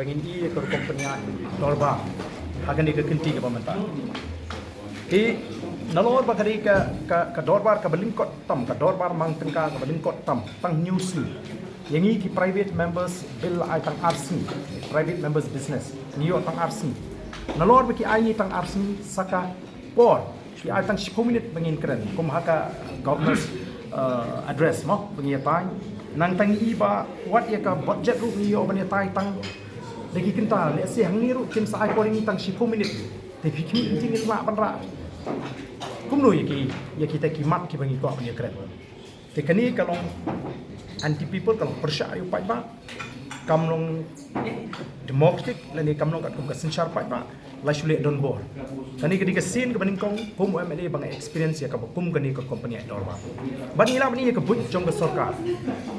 pengin I ke kompanya Dorba akan dikenti ke pemerintah. Nalor bakari ke Dorbar ke belingkot tam ke Dorbar mang tengka ke belingkot tam tang newslu. Yang ini ki private members bill ai tang arsi private members business New York tang arsi. Nalor baki ai ni tang arsi saka por. Ki ai tang 10 minit bengin keren kum haka governor's address mo bengin tai nang tang iba what ya ka budget ru ni yo bengin tai tang lagi kental le si hang ni ru kim sa ai por ni tang 10 minit te fikir tingin ma panra kumno ya kita kimat ki bagi ko bengin keren te kani kalong anti people kalong persya ayu pai ba kamlong democratic lani kamlong kat kum senchar pai ba la shule don bor kani ketika sin ke baning kong kum MLA bang experience ya ka kum kani ke company dor ba bani la bani ke buj jong ke sarkar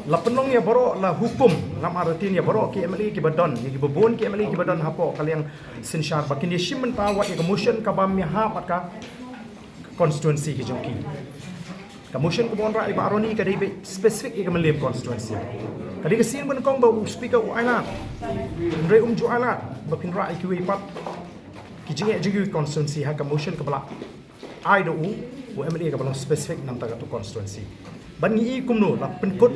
la penong ya boro la hukum ngam aratin ya boro ki MLA ki badon ki bebon ki MLA ki badon hapo kaliang senchar ba kini shimmen pa wa ya motion ka bam ya ha pat ka constituency ki jongki motion ko bon ra iba aroni ka dei specific ke melim constituency kadi ke sin ban kong ba speaker u aina re ju ala ba pin ra ki pat ki jinge jugu constituency ha ka motion ka bala ai do u MLA ka bala specific nam ta ka constituency ban ni kumno la penkut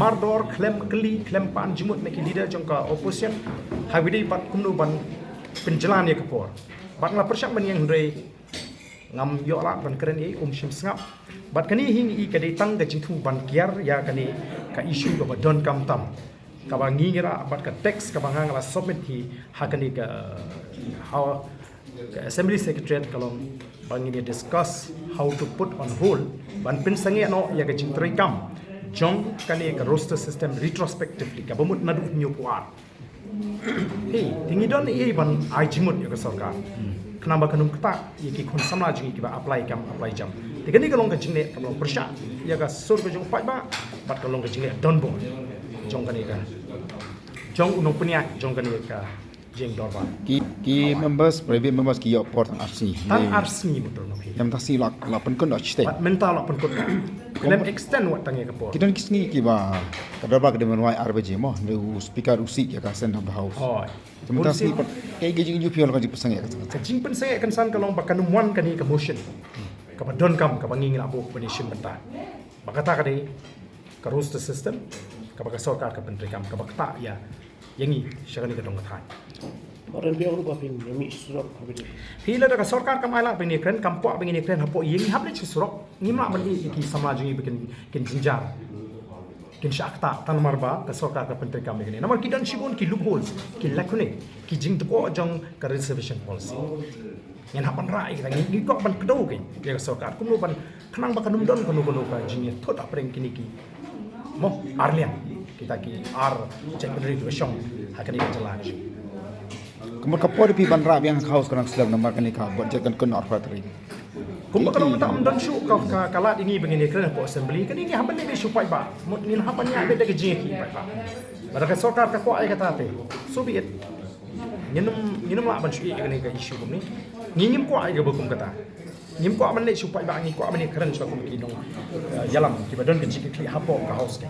mardor klem kli klem pan jimut meki leader jong ka opposition ha widai pat kumno ban penjalan ya kapor ban la persyak ban yang re ngam yo la ban keren shim sngap bat kani hing I kadai tang ga jithu ban kiar ya kani ka issue ka don kam tam ka bangi ngira bat ka text ka bangang la submit hi hakani ka how assembly secretariat kalong bangi ni discuss how to put on hold ban pin sange no ya ka jintri kam jong kani ka roster system retrospectively ka bamut nadu new puar tingi don ban ai jimut ya ka sarkar kenapa kanum kata ya ki kon samla jingi ki ba apply jam tegani kalong ka jingle kalong persya ya ka sur ka jong pai ba bat kalong ka jingle don bo jong kani ka jong unong punya jong kani ka jeng dorba ki members private members ki yo port arsi tan arsi betul no ki yang tasi lak lapan kun dak chite bat mental lak kun klem extend wat tangi ka por kidan kisni ki ba kadaba ka demen wai RBJ mo ne speaker usi ya ka send of the house oh sementara si kay gijing ju piol ka ji pasang ya ka jing pen saya kan san kalong bakanum wan kani ka motion ka don kam ka bangi ngila bo position benta bakata ka dei ka roster system ka baka sarkar ka pentri kam ka bakta ya yangi syagani ka dong ka Orang biar lupa pin, kami surok habis. Hila da ka sarkar kam ala bini kren kam po bini kren hapo yangi hable chi surok ngimla bani ki samajingi bikin kin jinjar kin shakta tan marba ka sarkar ka pentri kam begini namar kidan shibon ki loopholes ki lakune ki jing to jong ka reservation policy yang hapan rai kita ngi kok ban kedau ke ya ka sarkar kumno ban kanang ba kanum don kono ka jingi thot apreng kini ki mo arlian kita ki ar secondary division hakani ka jalan kemudian kapor pi ban rab yang house kan selam nomor kan ka budget kan kun orfatri kumba kalau kita amdan syu ka kalat ini begini kena po assembly kan ini haban ni supaya ba ni haban ni ada ke jingi ba baraka sarkar ka ko ay kata te so be it nginum la ban syu kan ka issue ni ngingim ko ay ga bukum kata ngim ko aman le supaya ba ngi ko aman ni keren so ko ki dong yalam ki badon ke jiki hapo ka house ke